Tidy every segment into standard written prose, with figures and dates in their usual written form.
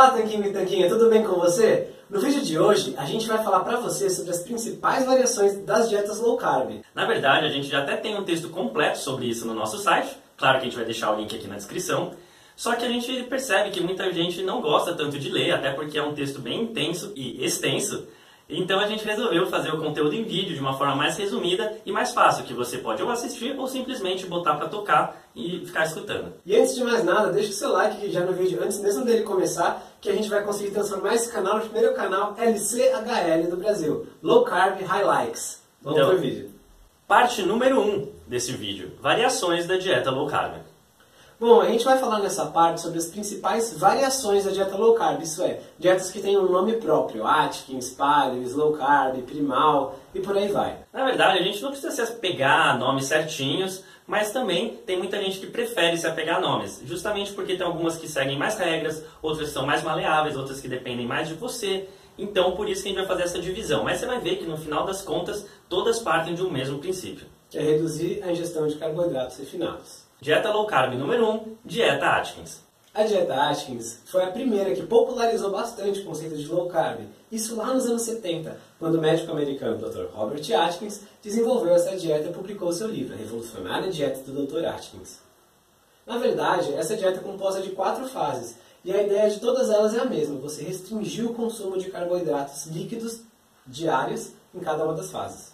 Fala, Tanquinho e Tanquinha, tudo bem com você? No vídeo de hoje, a gente vai falar pra você sobre as principais variações das dietas low carb. Na verdade, a gente já até tem um texto completo sobre isso no nosso site. Claro que a gente vai deixar o link aqui na descrição. Só que a gente percebe que muita gente não gosta tanto de ler, até porque é um texto bem intenso e extenso. Então a gente resolveu fazer o conteúdo em vídeo de uma forma mais resumida e mais fácil, que você pode ou assistir ou simplesmente botar para tocar e ficar escutando. E antes de mais nada, deixa o seu like já no vídeo, antes mesmo dele começar, que a gente vai conseguir transformar esse canal no primeiro canal LCHL do Brasil, Low Carb Highlights. Vamos Então, pro vídeo. Parte número 1 desse vídeo, variações da dieta low carb. Bom, a gente vai falar nessa parte sobre as principais variações da dieta low carb, isso é, dietas que têm um nome próprio, Atkins, Paleo, Slow Carb, Primal e por aí vai. Na verdade, a gente não precisa se apegar a nomes certinhos, mas também tem muita gente que prefere se apegar a nomes, justamente porque tem algumas que seguem mais regras, outras são mais maleáveis, outras que dependem mais de você. Então, por isso que a gente vai fazer essa divisão. Mas você vai ver que no final das contas, todas partem de um mesmo princípio, Que é reduzir a ingestão de carboidratos refinados. Dieta low carb número 1, dieta Atkins. A dieta Atkins foi a primeira que popularizou bastante o conceito de low carb, isso lá nos anos 70, quando o médico americano Dr. Robert Atkins desenvolveu essa dieta e publicou seu livro, A Revolucionária Dieta do Dr. Atkins. Na verdade, essa dieta é composta de 4 fases, e a ideia de todas elas é a mesma, você restringir o consumo de carboidratos líquidos diários em cada uma das fases.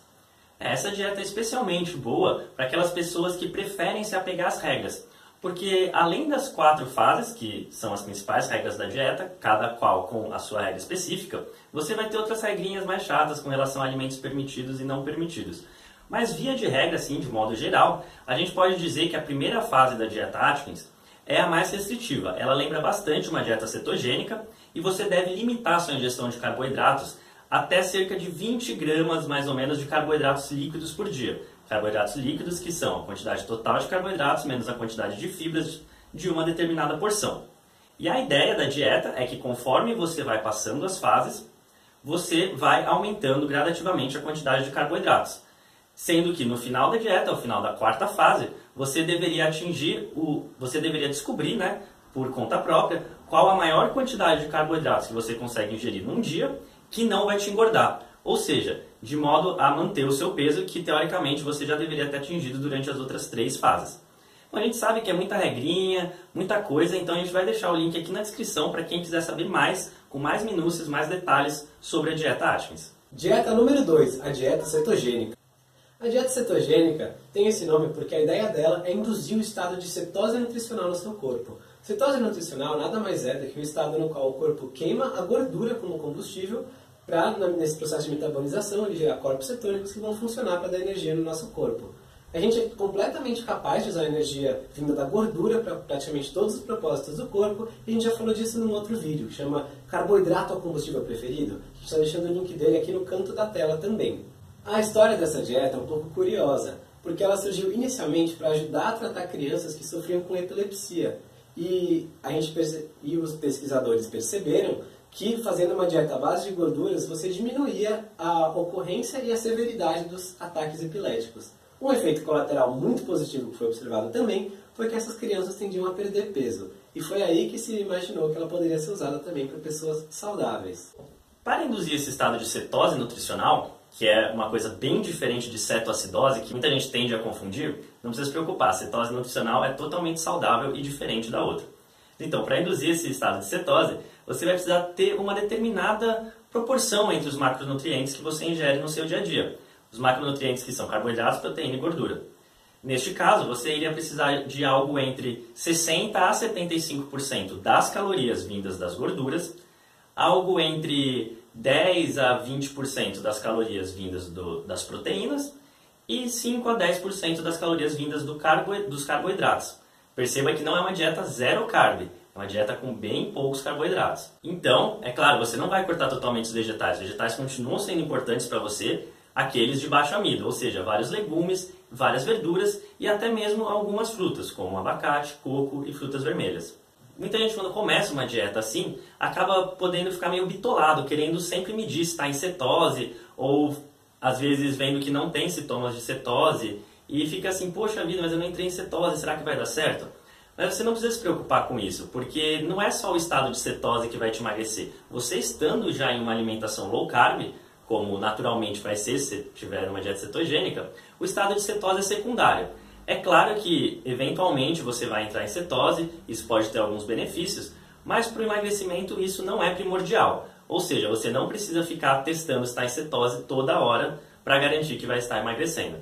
Essa dieta é especialmente boa para aquelas pessoas que preferem se apegar às regras, porque além das 4 fases, que são as principais regras da dieta, cada qual com a sua regra específica, você vai ter outras regrinhas mais chatas com relação a alimentos permitidos e não permitidos. Mas via de regra, assim, de modo geral, a gente pode dizer que a primeira fase da dieta Atkins é a mais restritiva. Ela lembra bastante uma dieta cetogênica e você deve limitar a sua ingestão de carboidratos até cerca de 20 gramas, mais ou menos, de carboidratos líquidos por dia. Carboidratos líquidos que são a quantidade total de carboidratos menos a quantidade de fibras de uma determinada porção. E a ideia da dieta é que conforme você vai passando as fases, você vai aumentando gradativamente a quantidade de carboidratos. Sendo que no final da dieta, ao final da 4ª fase, você deveria descobrir, por conta própria, qual a maior quantidade de carboidratos que você consegue ingerir num dia que não vai te engordar. Ou seja, de modo a manter o seu peso que teoricamente você já deveria ter atingido durante as outras 3 fases. Bom, a gente sabe que é muita regrinha, muita coisa, então a gente vai deixar o link aqui na descrição para quem quiser saber mais, com mais minúcias, mais detalhes sobre a dieta Atkins. Dieta número 2, a dieta cetogênica. A dieta cetogênica tem esse nome porque a ideia dela é induzir o estado de cetose nutricional no seu corpo. Cetose nutricional nada mais é do que o estado no qual o corpo queima a gordura como combustível para, nesse processo de metabolização, ele gerar corpos cetônicos que vão funcionar para dar energia no nosso corpo. A gente é completamente capaz de usar a energia vinda da gordura para praticamente todos os propósitos do corpo, e a gente já falou disso num outro vídeo, que chama Carboidrato ao Combustível Preferido. A gente está deixando o link dele aqui no canto da tela também. A história dessa dieta é um pouco curiosa, porque ela surgiu inicialmente para ajudar a tratar crianças que sofriam com epilepsia. E os pesquisadores perceberam que fazendo uma dieta à base de gorduras, você diminuía a ocorrência e a severidade dos ataques epiléticos. Um efeito colateral muito positivo que foi observado também foi que essas crianças tendiam a perder peso. E foi aí que se imaginou que ela poderia ser usada também para pessoas saudáveis. Para induzir esse estado de cetose nutricional, que é uma coisa bem diferente de cetoacidose, que muita gente tende a confundir, não precisa se preocupar, a cetose nutricional é totalmente saudável e diferente da outra. Então, para induzir esse estado de cetose, você vai precisar ter uma determinada proporção entre os macronutrientes que você ingere no seu dia a dia. Os macronutrientes que são carboidratos, proteína e gordura. Neste caso, você iria precisar de algo entre 60% a 75% das calorias vindas das gorduras, algo entre 10% a 20% das calorias vindas das proteínas e 5% a 10% das calorias vindas dos carboidratos. Perceba que não é uma dieta zero carb, é uma dieta com bem poucos carboidratos. Então, é claro, você não vai cortar totalmente os vegetais. Os vegetais continuam sendo importantes para você, aqueles de baixo amido, ou seja, vários legumes, várias verduras e até mesmo algumas frutas, como abacate, coco e frutas vermelhas. Muita gente, quando começa uma dieta assim, acaba podendo ficar meio bitolado, querendo sempre medir se está em cetose, ou às vezes vendo que não tem sintomas de cetose, e fica assim, poxa vida, mas eu não entrei em cetose, será que vai dar certo? Mas você não precisa se preocupar com isso, porque não é só o estado de cetose que vai te emagrecer. Você estando já em uma alimentação low carb, como naturalmente vai ser se você tiver uma dieta cetogênica, o estado de cetose é secundário. É claro que, eventualmente, você vai entrar em cetose, isso pode ter alguns benefícios, mas para o emagrecimento isso não é primordial. Ou seja, você não precisa ficar testando estar em cetose toda hora para garantir que vai estar emagrecendo.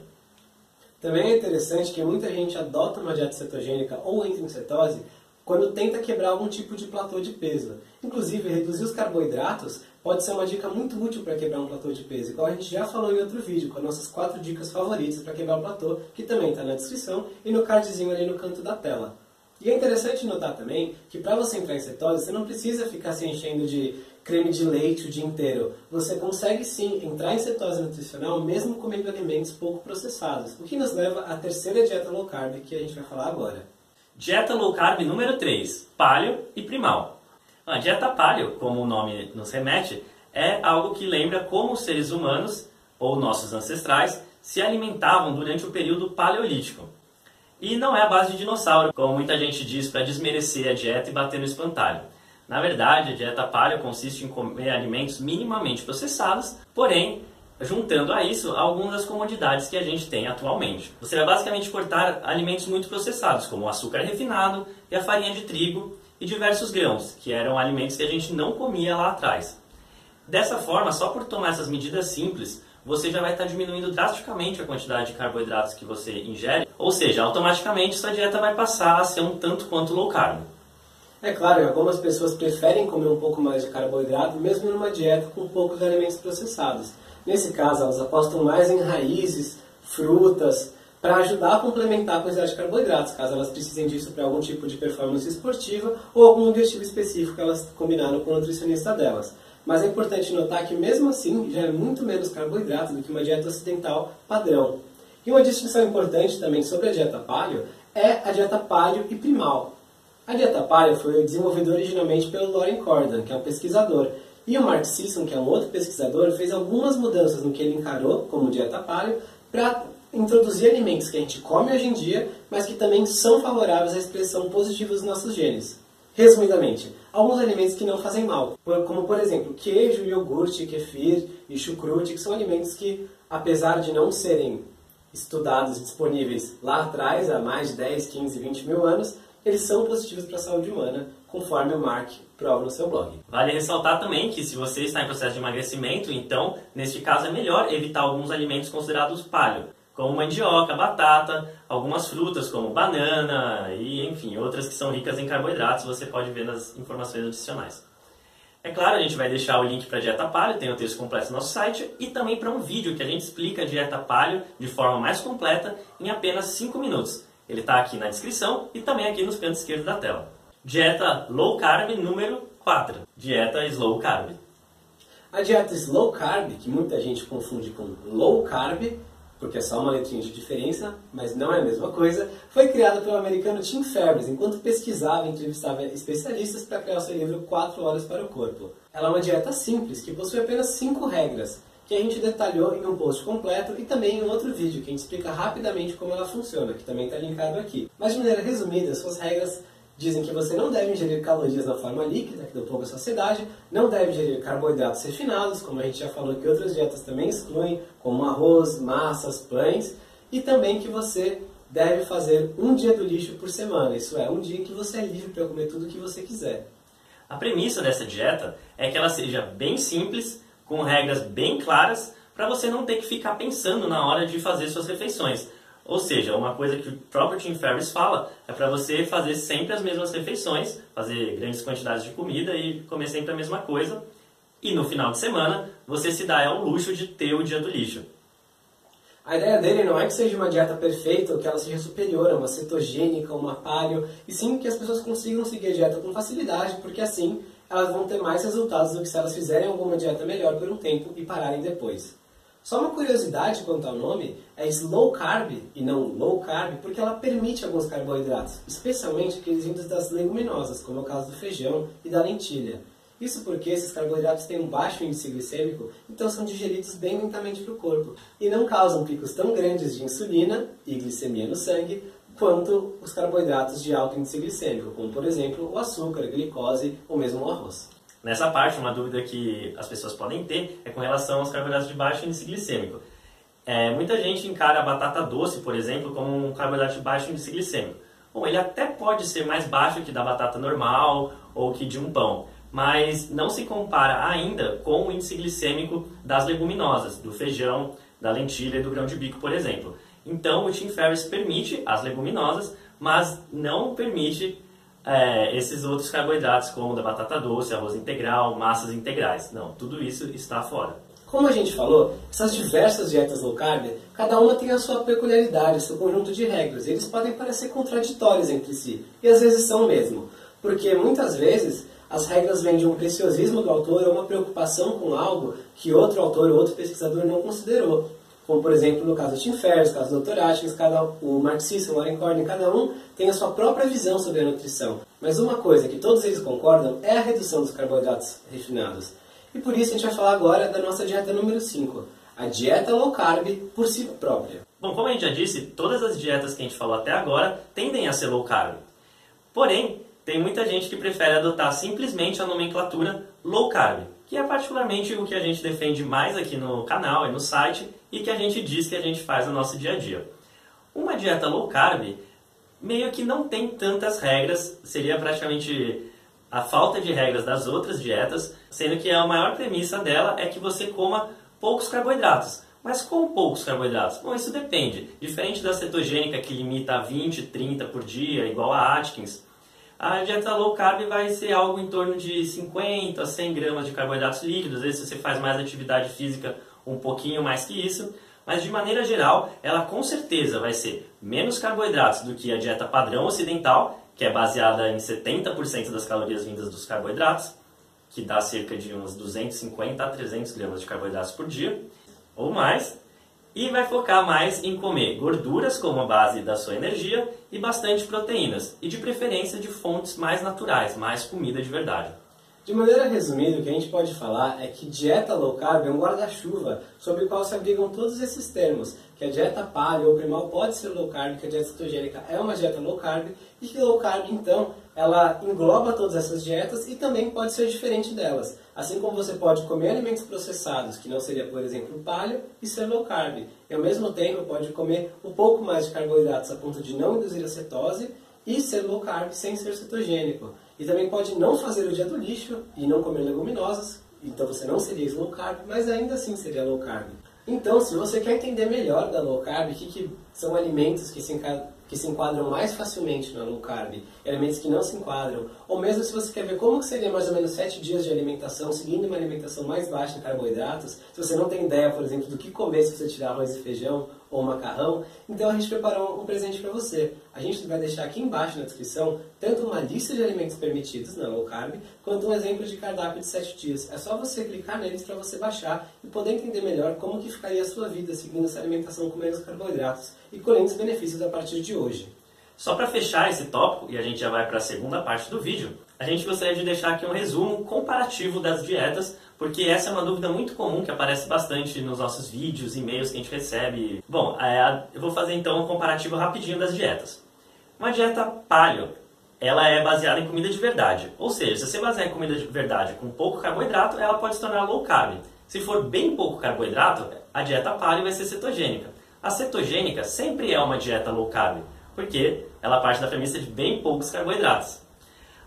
Também é interessante que muita gente adota uma dieta cetogênica ou entra em cetose quando tenta quebrar algum tipo de platô de peso. Inclusive, reduzir os carboidratos pode ser uma dica muito útil para quebrar um platô de peso, igual a gente já falou em outro vídeo, com as nossas 4 dicas favoritas para quebrar o platô, que também está na descrição e no cardzinho ali no canto da tela. E é interessante notar também que para você entrar em cetose, você não precisa ficar se enchendo de creme de leite o dia inteiro. Você consegue sim entrar em cetose nutricional mesmo comendo alimentos pouco processados, o que nos leva à terceira dieta low carb que a gente vai falar agora. Dieta low carb número 3, paleo e primal. A dieta paleo, como o nome nos remete, é algo que lembra como os seres humanos, ou nossos ancestrais, se alimentavam durante o período paleolítico. E não é a base de dinossauro, como muita gente diz para desmerecer a dieta e bater no espantalho. Na verdade, a dieta paleo consiste em comer alimentos minimamente processados, porém, juntando a isso algumas das comodidades que a gente tem atualmente. Você vai basicamente cortar alimentos muito processados, como o açúcar refinado e a farinha de trigo e diversos grãos, que eram alimentos que a gente não comia lá atrás. Dessa forma, só por tomar essas medidas simples, você já vai estar diminuindo drasticamente a quantidade de carboidratos que você ingere, ou seja, automaticamente sua dieta vai passar a ser um tanto quanto low carb. É claro, algumas pessoas preferem comer um pouco mais de carboidrato, mesmo numa dieta com poucos alimentos processados. Nesse caso, elas apostam mais em raízes, frutas, para ajudar a complementar a quantidade de carboidratos, caso elas precisem disso para algum tipo de performance esportiva ou algum objetivo específico que elas combinaram com o nutricionista delas. Mas é importante notar que mesmo assim já é muito menos carboidrato do que uma dieta ocidental padrão. E uma distinção importante também sobre a dieta paleo é a dieta paleo e primal. A dieta paleo foi desenvolvida originalmente pelo Loren Cordan, que é um pesquisador, e o Mark Sisson, que é um outro pesquisador, fez algumas mudanças no que ele encarou como dieta paleo para introduzir alimentos que a gente come hoje em dia, mas que também são favoráveis à expressão positiva dos nossos genes. Resumidamente, alguns alimentos que não fazem mal, como por exemplo queijo, iogurte, kefir e chucrute, que são alimentos que, apesar de não serem estudados e disponíveis lá atrás, há mais de 10, 15, 20 mil anos, eles são positivos para a saúde humana, conforme o Mark prova no seu blog. Vale ressaltar também que se você está em processo de emagrecimento, então, neste caso é melhor evitar alguns alimentos considerados paleo, como mandioca, batata, algumas frutas como banana e, enfim, outras que são ricas em carboidratos, você pode ver nas informações adicionais. É claro, a gente vai deixar o link para a dieta paleo, tem o texto completo no nosso site, e também para um vídeo que a gente explica a dieta paleo de forma mais completa em apenas 5 minutos. Ele está aqui na descrição e também aqui nos cantos esquerdos da tela. Dieta low carb número 4. Dieta slow carb. A dieta slow carb, que muita gente confunde com low carb, porque é só uma letrinha de diferença, mas não é a mesma coisa, foi criada pelo americano Tim Ferriss, enquanto pesquisava e entrevistava especialistas para criar o seu livro 4 Horas para o Corpo. Ela é uma dieta simples, que possui apenas 5 regras, que a gente detalhou em um post completo e também em um outro vídeo, que a gente explica rapidamente como ela funciona, que também está linkado aqui. Mas de maneira resumida, suas regras dizem que você não deve ingerir calorias na forma líquida, que deu pouca saciedade, não deve ingerir carboidratos refinados, como a gente já falou que outras dietas também excluem, como arroz, massas, pães, e também que você deve fazer um dia do lixo por semana, isso é, um dia em que você é livre para comer tudo o que você quiser. A premissa dessa dieta é que ela seja bem simples, com regras bem claras, para você não ter que ficar pensando na hora de fazer suas refeições. Ou seja, uma coisa que o próprio Tim Ferriss fala é para você fazer sempre as mesmas refeições, fazer grandes quantidades de comida e comer sempre a mesma coisa. E no final de semana, você se dá ao luxo de ter o dia do lixo. A ideia dele não é que seja uma dieta perfeita ou que ela seja superior a uma cetogênica ou uma paleo, e sim que as pessoas consigam seguir a dieta com facilidade, porque assim elas vão ter mais resultados do que se elas fizerem alguma dieta melhor por um tempo e pararem depois. Só uma curiosidade quanto ao nome, é slow carb e não low carb, porque ela permite alguns carboidratos, especialmente aqueles vindos das leguminosas, como é o caso do feijão e da lentilha. Isso porque esses carboidratos têm um baixo índice glicêmico, então são digeridos bem lentamente para o corpo, e não causam picos tão grandes de insulina e glicemia no sangue, quanto os carboidratos de alto índice glicêmico, como por exemplo o açúcar, a glicose ou mesmo o arroz. Nessa parte, uma dúvida que as pessoas podem ter é com relação aos carboidratos de baixo índice glicêmico. Muita gente encara a batata doce, por exemplo, como um carboidrato de baixo índice glicêmico. Bom, ele até pode ser mais baixo que da batata normal ou que de um pão, mas não se compara ainda com o índice glicêmico das leguminosas, do feijão, da lentilha e do grão de bico, por exemplo. Então, o Tim Ferriss permite as leguminosas, mas não permite esses outros carboidratos, como da batata doce, arroz integral, massas integrais. Não, tudo isso está fora. Como a gente falou, essas diversas dietas low carb, cada uma tem a sua peculiaridade, seu conjunto de regras. Eles podem parecer contraditórios entre si, e às vezes são mesmo, porque muitas vezes as regras vêm de um preciosismo do autor ou uma preocupação com algo que outro autor ou outro pesquisador não considerou. Como, por exemplo, no caso do Tim Ferriss, no caso do Dr. Atkins, o Mark Sisson, o Warren Cornyn, cada um tem a sua própria visão sobre a nutrição. Mas uma coisa que todos eles concordam é a redução dos carboidratos refinados. E por isso a gente vai falar agora da nossa dieta número 5, a dieta low carb por si própria. Bom, como a gente já disse, todas as dietas que a gente falou até agora tendem a ser low carb. Porém, tem muita gente que prefere adotar simplesmente a nomenclatura low carb, que é particularmente o que a gente defende mais aqui no canal e no site e que a gente diz que a gente faz no nosso dia a dia. Uma dieta low carb meio que não tem tantas regras, seria praticamente a falta de regras das outras dietas, sendo que a maior premissa dela é que você coma poucos carboidratos. Mas como poucos carboidratos? Bom, isso depende. Diferente da cetogênica, que limita a 20, 30 por dia, igual a Atkins, a dieta low carb vai ser algo em torno de 50 a 100 gramas de carboidratos líquidos. Às vezes, se você faz mais atividade física, um pouquinho mais que isso. Mas, de maneira geral, ela com certeza vai ser menos carboidratos do que a dieta padrão ocidental, que é baseada em 70% das calorias vindas dos carboidratos, que dá cerca de uns 250 a 300 gramas de carboidratos por dia, ou mais, e vai focar mais em comer gorduras como a base da sua energia e bastante proteínas, e de preferência de fontes mais naturais, mais comida de verdade. De maneira resumida, o que a gente pode falar é que dieta low carb é um guarda-chuva sobre o qual se abrigam todos esses termos, que a dieta paleo ou primal pode ser low carb, que a dieta cetogênica é uma dieta low carb, e que low carb, então, ela engloba todas essas dietas e também pode ser diferente delas. Assim como você pode comer alimentos processados, que não seria, por exemplo, o paleo, e ser low carb. E ao mesmo tempo pode comer um pouco mais de carboidratos a ponto de não induzir a cetose e ser low carb sem ser cetogênico. E também pode não fazer o dia do lixo e não comer leguminosas, então você não seria low carb, mas ainda assim seria low carb. Então, se você quer entender melhor da low carb, o que são alimentos que se enquadram mais facilmente na low carb, alimentos que não se enquadram, ou mesmo se você quer ver como seria mais ou menos 7 dias de alimentação, seguindo uma alimentação mais baixa em carboidratos, se você não tem ideia, por exemplo, do que comer se você tirar arroz e feijão ou macarrão, então a gente preparou um presente para você. A gente vai deixar aqui embaixo na descrição tanto uma lista de alimentos permitidos na low carb, quanto um exemplo de cardápio de 7 dias. É só você clicar neles para você baixar e poder entender melhor como que ficaria a sua vida seguindo essa alimentação com menos carboidratos e colhendo os benefícios a partir de hoje. Só para fechar esse tópico, e a gente já vai para a segunda parte do vídeo, a gente gostaria de deixar aqui um resumo comparativo das dietas, porque essa é uma dúvida muito comum que aparece bastante nos nossos vídeos, e-mails que a gente recebe. Bom, eu vou fazer então um comparativo rapidinho das dietas. Uma dieta paleo, ela é baseada em comida de verdade. Ou seja, se você basear em comida de verdade com pouco carboidrato, ela pode se tornar low carb. Se for bem pouco carboidrato, a dieta paleo vai ser cetogênica. A cetogênica sempre é uma dieta low carb, porque ela parte da premissa de bem poucos carboidratos.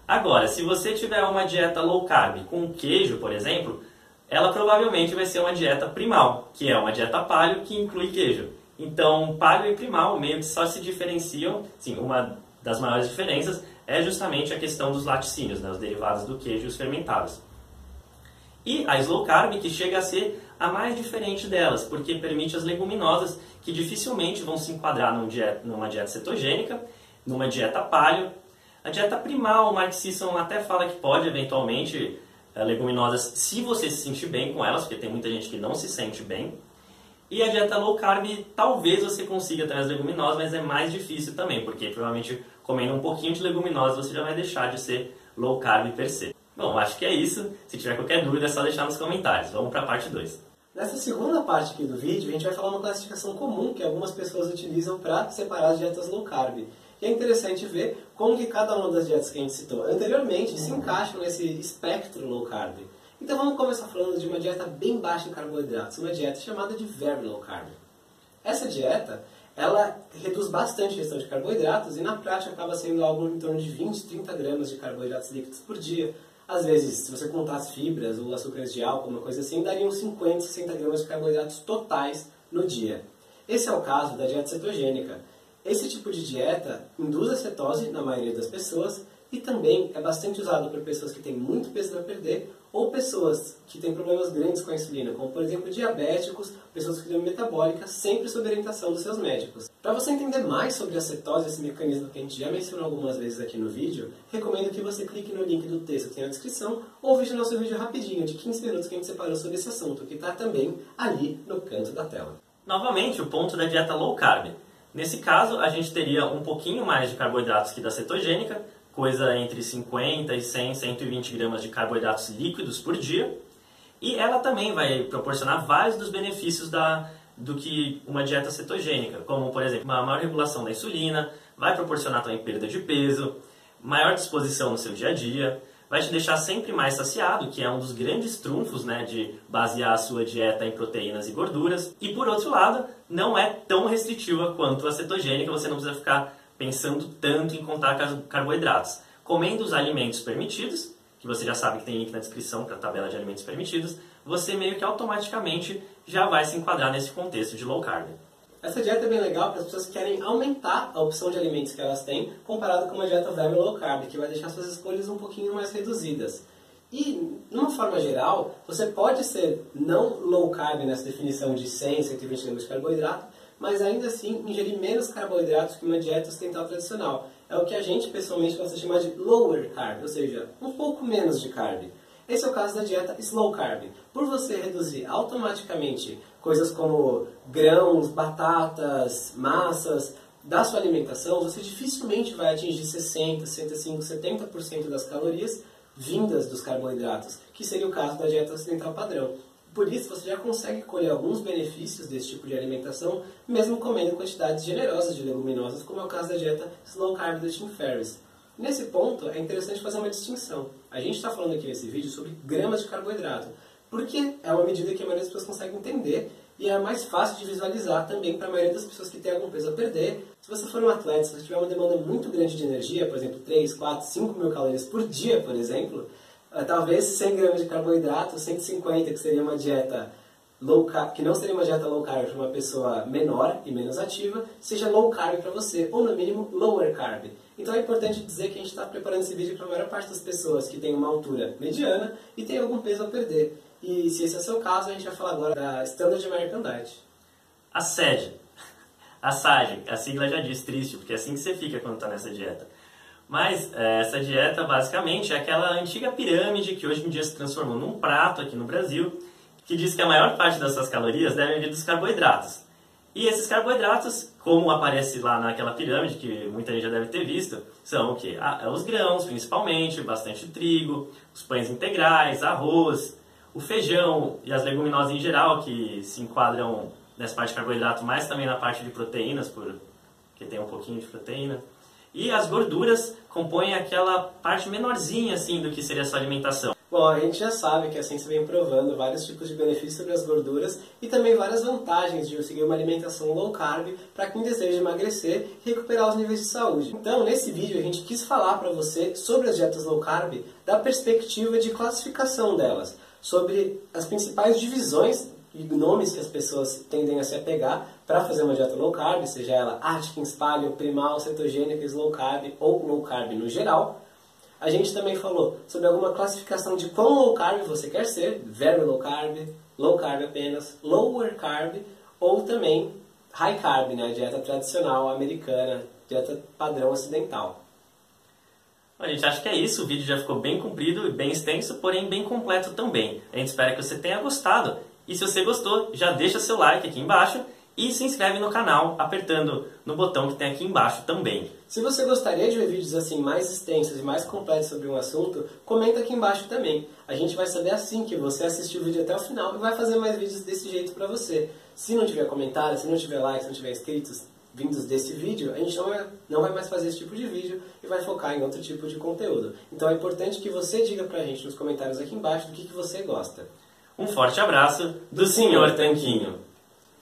Agora, se você tiver uma dieta low carb com queijo, por exemplo, ela provavelmente vai ser uma dieta primal, que é uma dieta paleo que inclui queijo. Então, paleo e primal meio que só se diferenciam. Sim, uma das maiores diferenças é justamente a questão dos laticínios, né, os derivados do queijo e os fermentados. E a slow carb, que chega a ser a mais diferente delas, porque permite as leguminosas, que dificilmente vão se enquadrar numa dieta cetogênica, numa dieta paleo. A dieta primal, o Mark Sisson até fala que pode, eventualmente, leguminosas, se você se sentir bem com elas, porque tem muita gente que não se sente bem. E a dieta low carb, talvez você consiga ter as leguminosas, mas é mais difícil também, porque provavelmente comendo um pouquinho de leguminosas você já vai deixar de ser low carb per se. Bom, acho que é isso. Se tiver qualquer dúvida é só deixar nos comentários. Vamos para a parte 2. Nessa segunda parte aqui do vídeo, a gente vai falar uma classificação comum que algumas pessoas utilizam para separar as dietas low carb. E é interessante ver como que cada uma das dietas que a gente citou anteriormente se encaixam nesse espectro low carb. Então vamos começar falando de uma dieta bem baixa em carboidratos, uma dieta chamada de Very Low Carb. Essa dieta, ela reduz bastante a ingestão de carboidratos e na prática acaba sendo algo em torno de 20, 30 gramas de carboidratos líquidos por dia. Às vezes, se você contar as fibras ou açúcares de álcool, uma coisa assim, daria uns 50, 60 gramas de carboidratos totais no dia. Esse é o caso da dieta cetogênica. Esse tipo de dieta induz a cetose na maioria das pessoas e também é bastante usado por pessoas que têm muito peso para perder ou pessoas que têm problemas grandes com a insulina, como por exemplo diabéticos, pessoas com problema metabólica, sempre sob orientação dos seus médicos. Para você entender mais sobre a cetose, esse mecanismo que a gente já mencionou algumas vezes aqui no vídeo, recomendo que você clique no link do texto que tem na descrição ou veja nosso vídeo rapidinho, de 15 minutos que a gente separou sobre esse assunto, que está também ali no canto da tela. Novamente, o ponto da dieta low carb. Nesse caso, a gente teria um pouquinho mais de carboidratos que da cetogênica, coisa entre 50 e 100, 120 gramas de carboidratos líquidos por dia. E ela também vai proporcionar vários dos benefícios do que uma dieta cetogênica, como, por exemplo, uma maior regulação da insulina, vai proporcionar também perda de peso, maior disposição no seu dia a dia, vai te deixar sempre mais saciado, que é um dos grandes trunfos, né, de basear a sua dieta em proteínas e gorduras. E, por outro lado, não é tão restritiva quanto a cetogênica, você não precisa ficar pensando tanto em contar carboidratos. Comendo os alimentos permitidos, que você já sabe que tem link na descrição para a tabela de alimentos permitidos, você meio que automaticamente já vai se enquadrar nesse contexto de low carb. Essa dieta é bem legal para as pessoas que querem aumentar a opção de alimentos que elas têm, comparado com uma dieta Very Low Carb, que vai deixar suas escolhas um pouquinho mais reduzidas. E, de uma forma geral, você pode ser não low carb nessa definição de 100, 120 gramas de carboidrato, mas ainda assim ingerir menos carboidratos que uma dieta ocidental tradicional. É o que a gente pessoalmente gosta de chamar de lower carb, ou seja, um pouco menos de carb. Esse é o caso da dieta slow carb. Por você reduzir automaticamente coisas como grãos, batatas, massas da sua alimentação, você dificilmente vai atingir 60, 65, 70% das calorias vindas dos carboidratos, que seria o caso da dieta ocidental padrão. Por isso, você já consegue colher alguns benefícios desse tipo de alimentação, mesmo comendo quantidades generosas de leguminosas, como é o caso da dieta Slow Carb do Tim Ferriss. Nesse ponto, é interessante fazer uma distinção. A gente está falando aqui nesse vídeo sobre gramas de carboidrato, porque é uma medida que a maioria das pessoas consegue entender e é mais fácil de visualizar também para a maioria das pessoas que tem algum peso a perder. Se você for um atleta, se você tiver uma demanda muito grande de energia, por exemplo, 3, 4, 5 mil calorias por dia, por exemplo, talvez 100 gramas de carboidrato, 150, que seria uma dieta low carb, que não seria uma dieta low carb para uma pessoa menor e menos ativa, seja low carb para você, ou no mínimo lower carb. Então é importante dizer que a gente está preparando esse vídeo para a maior parte das pessoas que tem uma altura mediana e tem algum peso a perder. E se esse é o seu caso, a gente vai falar agora da Standard American Diet. A SAD. A SAD, a sigla já diz triste, porque é assim que você fica quando está nessa dieta. Mas essa dieta basicamente é aquela antiga pirâmide que hoje em dia se transformou num prato aqui no Brasil, que diz que a maior parte das suas calorias devem vir dos carboidratos. E esses carboidratos, como aparece lá naquela pirâmide, que muita gente já deve ter visto, são o quê? Os grãos, principalmente, bastante trigo, os pães integrais, arroz, o feijão e as leguminosas em geral, que se enquadram nessa parte de carboidrato, mas também na parte de proteínas, porque tem um pouquinho de proteína. E as gorduras compõem aquela parte menorzinha assim, do que seria a sua alimentação. Bom, a gente já sabe que a ciência vem provando vários tipos de benefícios sobre as gorduras e também várias vantagens de seguir uma alimentação low carb para quem deseja emagrecer e recuperar os níveis de saúde. Então, nesse vídeo, a gente quis falar para você sobre as dietas low carb da perspectiva de classificação delas, sobre as principais divisões e nomes que as pessoas tendem a se apegar para fazer uma dieta low carb, seja ela Atkins, Paleo, Primal, cetogênica, slow carb ou low carb no geral. A gente também falou sobre alguma classificação de quão low carb você quer ser, very low carb apenas, lower carb ou também high carb, né, a dieta tradicional americana, dieta padrão ocidental. Bom, gente, acho que é isso. O vídeo já ficou bem comprido e bem extenso, porém bem completo também. A gente espera que você tenha gostado. E se você gostou, já deixa seu like aqui embaixo e se inscreve no canal apertando no botão que tem aqui embaixo também. Se você gostaria de ver vídeos assim mais extensos e mais completos sobre um assunto, comenta aqui embaixo também. A gente vai saber assim que você assistiu o vídeo até o final e vai fazer mais vídeos desse jeito pra você. Se não tiver comentário, se não tiver like, se não tiver inscritos, vindos desse vídeo, a gente não vai mais fazer esse tipo de vídeo e vai focar em outro tipo de conteúdo. Então é importante que você diga pra gente nos comentários aqui embaixo do que você gosta. Um forte abraço do Sr. Tanquinho.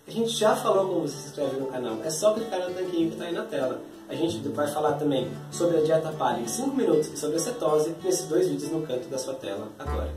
A gente já falou como você se inscreve no canal, é só clicar no tanquinho que está aí na tela. A gente vai falar também sobre a dieta paleo em 5 minutos e sobre a cetose nesses 2 vídeos no canto da sua tela agora.